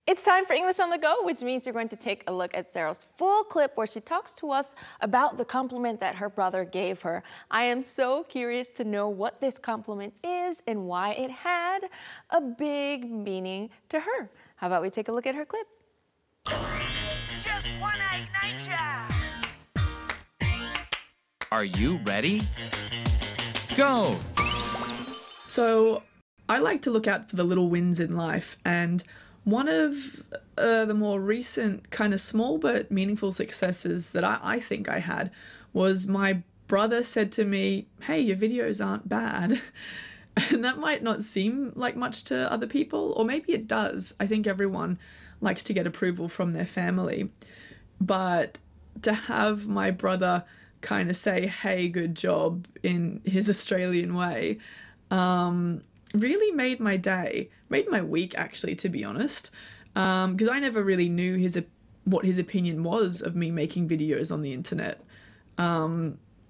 It's time for English on the Go, which means you're going to take a look at Sarah's full clip where she talks to us about the compliment that her brother gave her. I am so curious to know what this compliment is and why it had a big meaning to her. How about we take a look at her clip? Just one egg nature. Are you ready? Go! So I like to look out for the little wins in life, and one of the more recent kind of small but meaningful successes that I think I had was my brother said to me, "Hey, your videos aren't bad." And that might not seem like much to other people, or maybe it does. I think everyone likes to get approval from their family. But to have my brother kind of say, "Hey, good job," in his Australian way, really made my day, made my week actually, to be honest, because I never really knew what his opinion was of me making videos on the internet.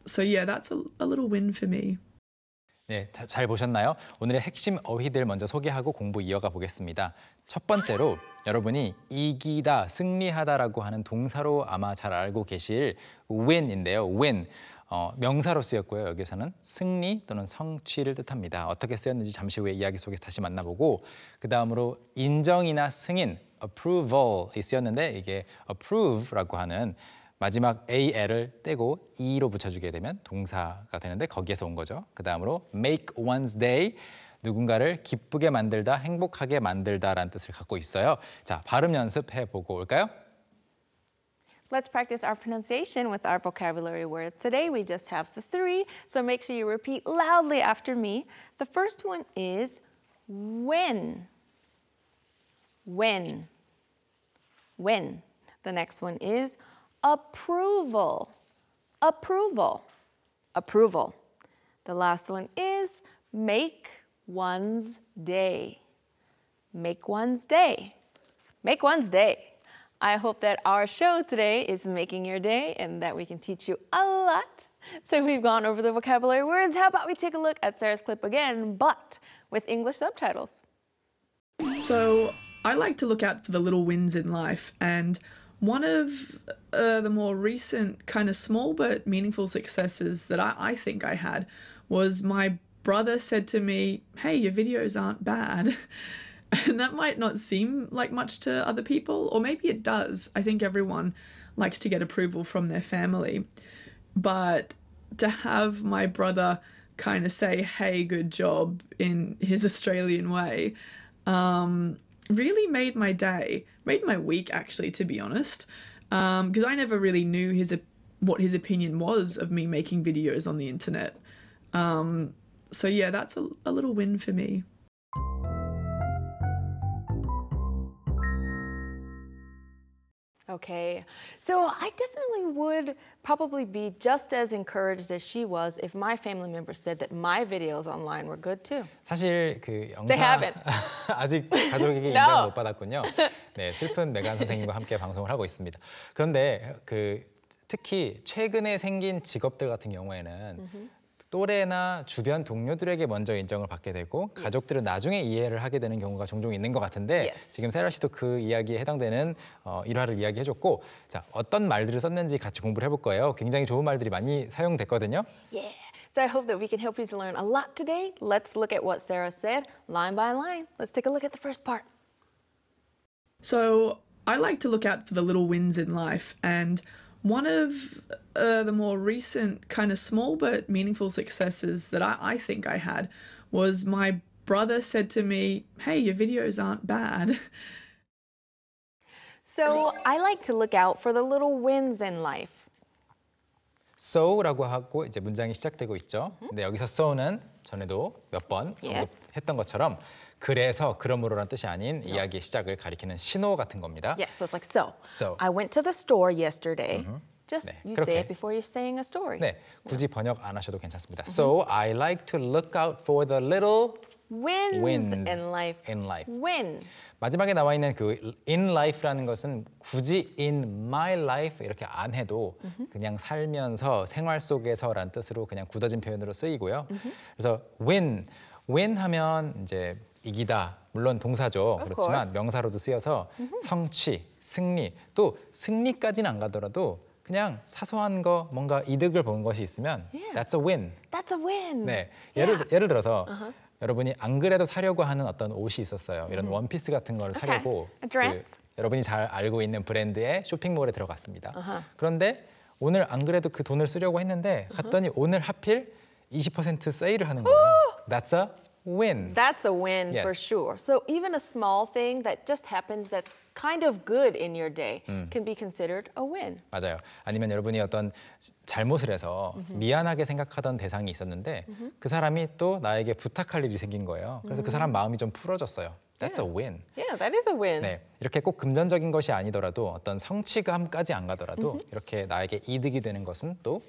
So yeah, that's a little win for me. 네, 잘 보셨나요? 오늘의 핵심 어휘들 먼저 소개하고 공부 이어가 보겠습니다. 첫 번째로 여러분이 이기다, 승리하다라고 하는 동사로 아마 잘 알고 계실 win인데요. win. 명사로 쓰였고요. 여기서는 승리 또는 성취를 뜻합니다. 어떻게 쓰였는지 잠시 후에 이야기 속에서 다시 만나보고 그 다음으로 인정이나 승인, approval이 쓰였는데 이게 approve라고 하는 마지막 AL을 떼고 E로 붙여주게 되면 동사가 되는데 거기에서 온 거죠. 그 다음으로 make one's day, 누군가를 기쁘게 만들다, 행복하게 만들다라는 뜻을 갖고 있어요. 자, 발음 연습해보고 올까요? Let's practice our pronunciation with our vocabulary words. Today we just have the 3, so make sure you repeat loudly after me. The first one is win. Win. Win. The next one is approval. Approval. Approval. The last one is make one's day. Make one's day. Make one's day. I hope that our show today is making your day and that we can teach you a lot. So we've gone over the vocabulary words. How about we take a look at Sarah's clip again, but with English subtitles? So I like to look out for the little wins in life, and one of the more recent kind of small but meaningful successes that I think I had was my brother said to me, "Hey, your videos aren't bad." And that might not seem like much to other people, or maybe it does. I think everyone likes to get approval from their family. But to have my brother kind of say, "Hey, good job," in his Australian way, really made my day, made my week actually, to be honest, because I never really knew what his opinion was of me making videos on the internet. So yeah, that's a little win for me. Okay, so I definitely would probably be just as encouraged as she was if my family members said that my videos online were good too. 사실 그 They haven't. 아직 가족에게 No. 인정을 못 받았군요. 네, 슬픈 메간 선생님과 함께 방송을 하고 있습니다. 그런데 특히 최근에 생긴 직업들 같은 경우에는 또래나 주변 동료들에게 먼저 인정을 받게 되고 가족들은 나중에 이해를 하게 되는 경우가 종종 있는 것 같은데 지금 세라 씨도 그 이야기에 해당되는 일화를 이야기해줬고 자, 어떤 말들을 썼는지 같이 공부를 해볼 거예요. 굉장히 좋은 말들이 많이 사용됐거든요. Yeah, so I hope that we can help you to learn a lot today. Let's look at what Sarah said line by line. Let's take a look at the first part. So I like to look out for the little wins in life, and one of the more recent kind of small but meaningful successes that I think I had was my brother said to me, "Hey, your videos aren't bad." So I like to look out for the little wins in life. so라고 하고 이제 문장이 시작되고 있죠. 근데 여기서 so는 전에도 몇 번 언급했던 것처럼 그래서 그러므로라는 뜻이 아닌 이야기의 시작을 가리키는 신호 같은 겁니다. Yes, so it's like so. So. I went to the store yesterday. Just 네, you 그렇게. say it before you're saying a story. 네, 굳이 번역 안 하셔도 괜찮습니다. So I like to look out for the little Wins in life. in life. Win. 마지막에 나와 있는 그 in life라는 것은 굳이 in my life 이렇게 안 해도 그냥 살면서 생활 속에서라는 뜻으로 그냥 굳어진 표현으로 쓰이고요. 그래서 win 하면 이제 이기다 물론 동사죠. Of 그렇지만 course. 명사로도 쓰여서 성취, 승리, 또 승리까지는 안 가더라도 그냥 사소한 거 뭔가 이득을 본 것이 있으면 Yeah. that's a win. That's a win. 네, Yeah. 예를 들어서 여러분이 안 그래도 사려고 하는 어떤 옷이 있었어요. 이런 원피스 같은 거를 Okay. 사려고 A dress. 여러분이 잘 알고 있는 브랜드의 쇼핑몰에 들어갔습니다. Uh-huh. 그런데 오늘 안 그래도 그 돈을 쓰려고 했는데 갔더니 오늘 하필 20% 세일을 하는 거예요. That's a win. That's a win Yes. for sure. So even a small thing that just happens that's kind of good in your day can be considered a win. 맞아요. 아니면 여러분이 어떤 잘못을 해서 미안하게 생각하던 대상이 있었는데 그 사람이 또 나에게 부탁할 일이 생긴 거예요. 그래서 그 사람 마음이 좀 풀어졌어요. That's a win. Yeah, that is a win. 네, 이렇게 꼭 금전적인 것이 아니더라도 어떤 성취감까지 안 가더라도 이렇게 나에게 이득이 되는 것은 또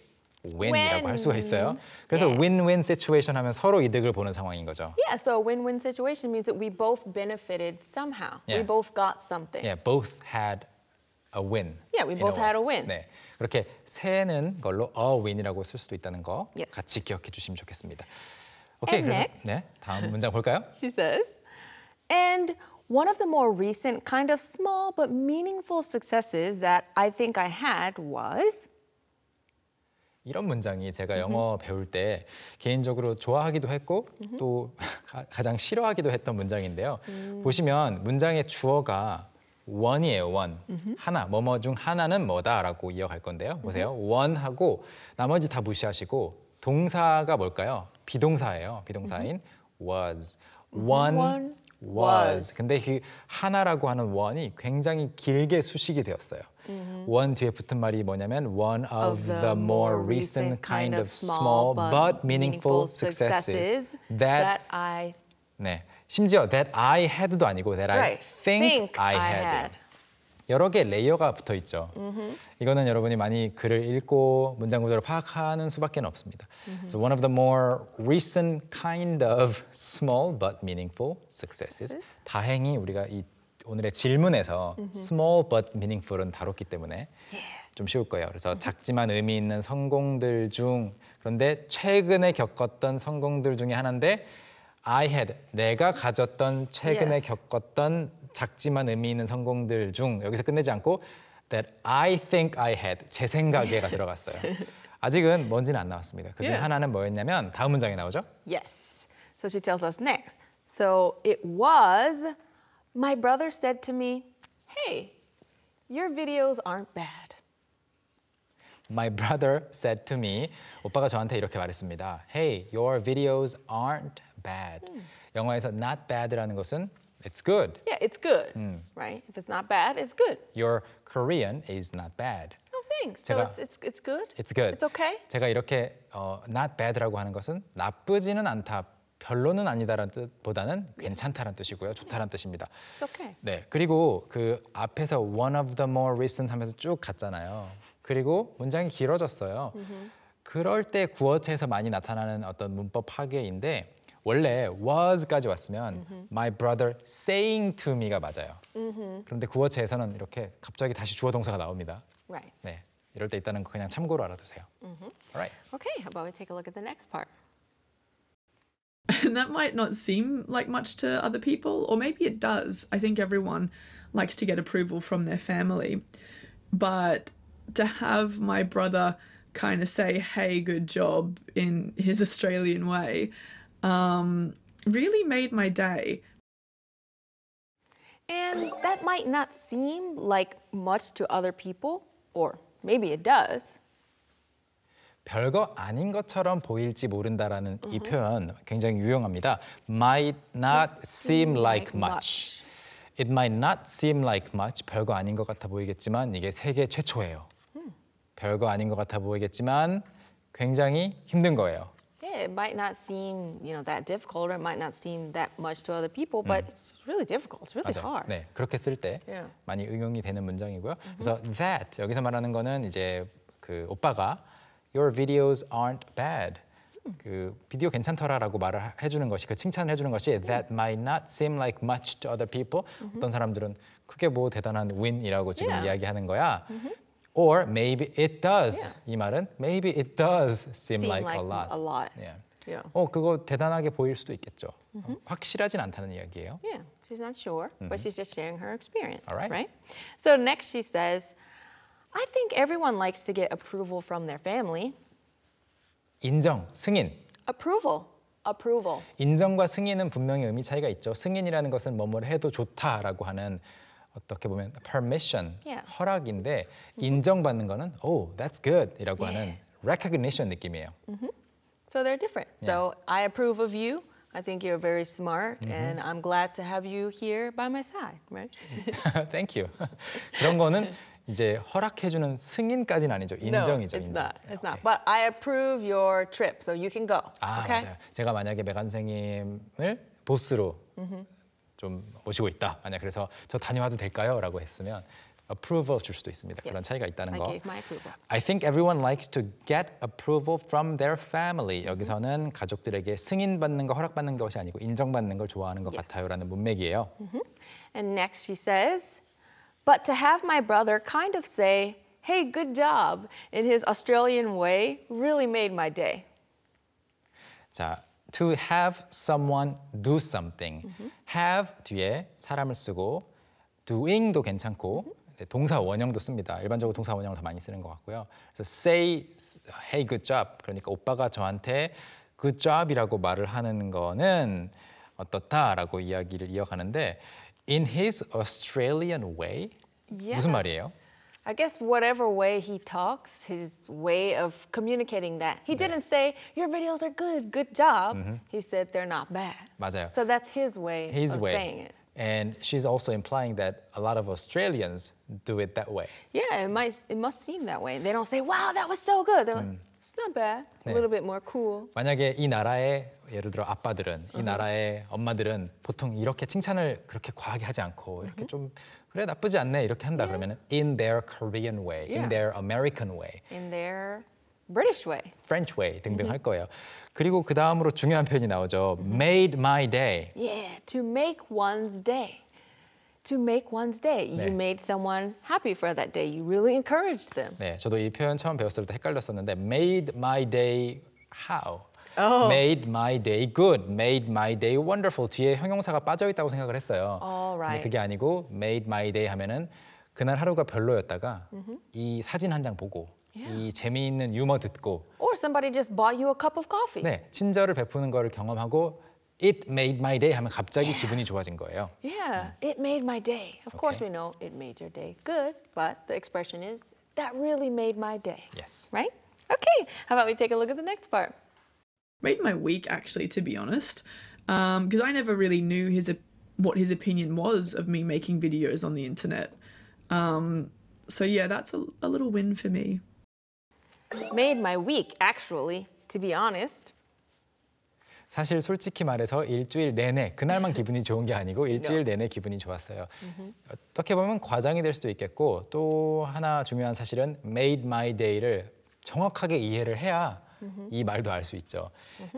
win이라고 할 수가 있어요. 그래서 Yeah. win-win situation 하면 서로 이득을 보는 상황인 거죠. Yeah, so a win-win situation means that we both benefited somehow. We Yeah. both got something. Yeah, both had a win. Yeah, we in both way. had a win. 네, 그렇게 세는 걸로 a win이라고 쓸 수도 있다는 거 Yes. 같이 기억해 주시면 좋겠습니다. 오케이, And 그래서 next. 네, 다음 문장 볼까요? She says, and one of the more recent kind of small but meaningful successes that I think I had was 이런 문장이 제가 영어 배울 때 개인적으로 좋아하기도 했고 또 가장 싫어하기도 했던 문장인데요. 보시면 문장의 주어가 one이에요, one. 하나, 뭐뭐 중 하나는 뭐다라고 이어갈 건데요. 보세요. one하고 나머지 다 무시하시고 동사가 뭘까요? 비동사예요. 비동사인 was. one was. 근데 그 하나라고 하는 one이 굉장히 길게 수식이 되었어요. one 뒤에 붙은 말이 뭐냐면 one of the more recent kind of small but meaningful successes that I 네, 심지어 that I had도 아니고 that I right, think I had. 여러 개 레이어가 붙어 있죠. 이거는 여러분이 많이 글을 읽고 문장 구조를 파악하는 수밖에 없습니다. So one of the more recent kind of small but meaningful successes. 다행히 우리가 이 오늘의 질문에서 small but meaningful은 다뤘기 때문에 좀 쉬울 거예요. 그래서 작지만 의미 있는 성공들 중 그런데 최근에 겪었던 성공들 중에 하나인데 I had 내가 가졌던 최근에 Yes. 겪었던 작지만 의미 있는 성공들 중 여기서 끝내지 않고 that I think I had 제 생각에가 들어갔어요. 아직은 뭔지는 안 나왔습니다. 그 중에 Yeah. 하나는 뭐였냐면 다음 문장에 나오죠. Yes. So she tells us next. So it was, my brother said to me, hey, your videos aren't bad. My brother said to me, 오빠가 저한테 이렇게 말했습니다. Hey, your videos aren't bad. 영어에서 not bad라는 것은 it's good. Yeah, it's good, right? If it's not bad, it's good. Your Korean is not bad. Oh, thanks. So 제가- it's good? It's good. It's okay? 제가 이렇게 not bad라고 하는 것은 나쁘지는 않다, 별로는 아니다라는 뜻보다는 괜찮다라는 뜻이고요. 좋다라는 뜻입니다. It's okay. 네, 그리고 그 앞에서 one of the more recent 하면서 쭉 갔잖아요. 그리고 문장이 길어졌어요. 그럴 때 구어체에서 많이 나타나는 어떤 문법 파괴인데 원래 was까지 왔으면 my brother saying to me가 맞아요. 그런데 구어체에서는 이렇게 갑자기 다시 주어 동사가 나옵니다. Right. 네, 이럴 때 있다는 거 그냥 참고로 알아두세요. Alright. Okay, how about we take a look at the next part? And that might not seem like much to other people, or maybe it does. I think everyone likes to get approval from their family. But to have my brother kind of say, hey, good job, in his Australian way, really made my day. And that might not seem like much to other people, or maybe it does. 별거 아닌 것처럼 보일지 모른다라는 이 표현 굉장히 유용합니다. Might not seem like much. It might not seem like much. 별거 아닌 것 같아 보이겠지만 이게 세계 최초예요. 별거 아닌 것 같아 보이겠지만 굉장히 힘든 거예요. Yeah, it might not seem, that difficult, or it might not seem that much to other people, but it's really difficult. It's really 맞아요. hard. 네, 그렇게 쓸 때 Yeah. 많이 응용이 되는 문장이고요. 그래서 that 여기서 말하는 거는 이제 그 오빠가 your videos aren't bad. 그 비디오 괜찮더라라고 말을 해주는 것이 그 칭찬을 해주는 것이 that might not seem like much to other people. 어떤 사람들은 그게 뭐 대단한 win이라고 지금 Yeah. 이야기하는 거야. Or maybe it does. 이 말은 maybe it does seem like a lot. A lot. Yeah. Yeah. 그거 대단하게 보일 수도 있겠죠. 확실하진 않다는 이야기예요. Yeah. She's not sure, but she's just sharing her experience. All right. Right? So next she says, I think everyone likes to get approval from their family. 인정, 승인. Approval. Approval. 인정과 승인은 분명히 의미 차이가 있죠. 승인이라는 것은 뭐뭐를 해도 좋다라고 하는 어떻게 보면 permission, Yeah. 허락인데 인정받는 거는 oh, that's good 이라고 하는 recognition 느낌이에요. So they're different. So I approve of you. I think you're very smart, and I'm glad to have you here by my side, right? Thank you. 그런 거는 이제 허락해주는 승인까지는 아니죠. 인정이죠. No, it's 인정. not. It's 오케이. not. But I approve your trip, so you can go. 아, okay? 맞아요. 제가 만약에 메간 선생님을 보스로 좀 모시고 있다. 만약 그래서 저 다녀와도 될까요? 라고 했으면 approval 줄 수도 있습니다. 그런 Yes. 차이가 있다는 I 거. gave my approval. I think everyone likes to get approval from their family. 여기서는 가족들에게 승인받는 거, 허락받는 것이 아니고 인정받는 걸 좋아하는 것 Yes. 같아요라는 문맥이에요. And next she says, but to have my brother kind of say, hey, good job, in his Australian way really made my day. 자, to have someone do something. have 뒤에 사람을 쓰고 doing도 괜찮고 동사 원형도 씁니다. 일반적으로 동사 원형을 더 많이 쓰는 것 같고요. 그래서 say, hey, good job. 그러니까 오빠가 저한테 good job이라고 말을 하는 거는 어떻다라고 이야기를 이어가는데 in his Australian way? Yeah. 무슨 말이에요? I guess whatever way he talks, his way of communicating that. He didn't say, your videos are good, good job. He said they're not bad. 맞아요. So that's his way His of way. saying it. And she's also implying that a lot of Australians do it that way. Yeah, it must seem that way. They don't say, wow, that was so good. They're like, it's not bad. A 네. little bit more cool. 만약에 이 나라의 예를 들어 아빠들은 이 나라의 엄마들은 보통 이렇게 칭찬을 그렇게 과하게 하지 않고 이렇게 좀 그래 나쁘지 않네 이렇게 한다 그러면은 in their Korean way, in Yeah. their American way, In their British way. French way 등등 할 거예요. 그리고 그 다음으로 중요한 표현이 나오죠. Made my day. Yeah, to make one's day. To make one's day. 네. You made someone happy for that day. You really encouraged them. 네, 저도 이 표현 처음 배웠을 때 헷갈렸었는데 made my day how? Oh. Made my day good, made my day wonderful 뒤에 형용사가 빠져 있다고 생각을 했어요. Oh, right. 근데 그게 아니고 made my day 하면은 그날 하루가 별로였다가 이 사진 한 장 보고 이 재미있는 유머 듣고 Or somebody just bought you a cup of coffee. 네, 친절을 베푸는 거를 경험하고 it made my day 하면 갑자기 기분이 좋아진 거예요. Yeah, it made my day. Of course, Okay. we know it made your day good, but the expression is, that really made my day. Yes. Right? Okay, how about we take a look at the next part? Made my week, actually, to be honest, because I never really knew what his opinion was of me making videos on the internet. So yeah, that's a little win for me. Made my week, actually, to be honest. 사실 솔직히 말해서 일주일 내내 그날만 기분이 좋은 게 아니고 일주일 내내 기분이 좋았어요. 어떻게 보면 과장이 될 수도 있겠고 또 하나 중요한 사실은 made my day를 정확하게 이해를 해야 이 말도 알 수 있죠.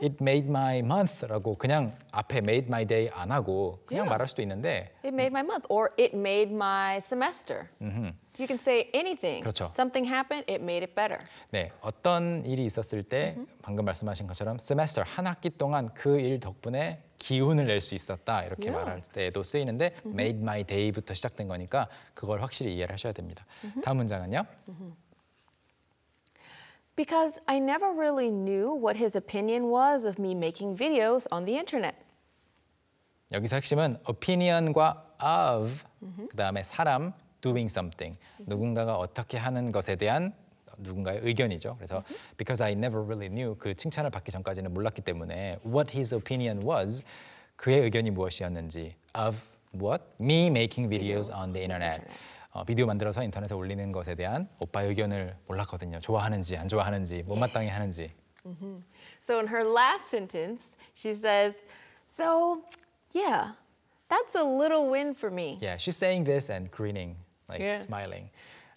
It made my month라고 그냥 앞에 made my day 안 하고 그냥 Yeah. 말할 수도 있는데 It made my month, or it made my semester. You can say anything. 그렇죠. Something happened, it made it better. 네, 어떤 일이 있었을 때 방금 말씀하신 것처럼 semester 한 학기 동안 그 일 덕분에 기운을 낼 수 있었다 이렇게 Yeah. 말할 때도 쓰이는데 made my day부터 시작된 거니까 그걸 확실히 이해를 하셔야 됩니다. 다음 문장은요. Because I never really knew what his opinion was of me making videos on the internet. 여기서 핵심은 opinion과 of 그다음에 사람 doing something 누군가가 어떻게 하는 것에 대한 누군가의 의견이죠. 그래서 because I never really knew 그 칭찬을 받기 전까지는 몰랐기 때문에 what his opinion was 그의 의견이 무엇이었는지 of what me making videos on the internet 비디오 만들어서 인터넷에 올리는 것에 대한 오빠의 의견을 몰랐거든요. 좋아하는지 안 좋아하는지 못마땅해 하는지. So in her last sentence, she says, so yeah, that's a little win for me. Yeah, she's saying this and grinning, like Yeah. smiling.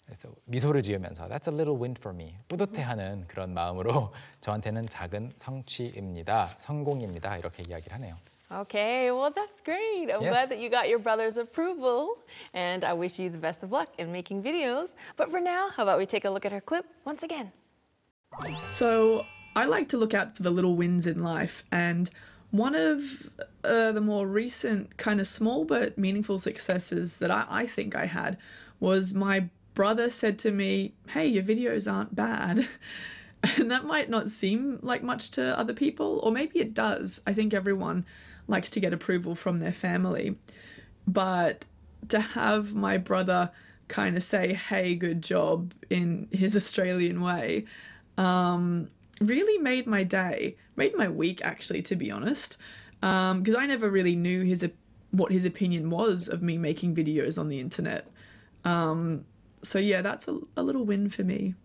그래서 미소를 지으면서 That's a little win for me. 뿌듯해하는 그런 마음으로 저한테는 작은 성취입니다, 성공입니다 이렇게 이야기를 하네요. Okay, well, that's great. I'm Yes. glad that you got your brother's approval. And I wish you the best of luck in making videos. But for now, how about we take a look at her clip once again? So I like to look out for the little wins in life, and one of the more recent kind of small but meaningful successes that I think I had was my brother said to me, "Hey, your videos aren't bad." And that might not seem like much to other people, or maybe it does. I think everyone likes to get approval from their family. But to have my brother kind of say, "Hey, good job," in his Australian way, really made my day, made my week actually, to be honest. Because I never really knew what his opinion was of me making videos on the internet. So yeah, that's a little win for me.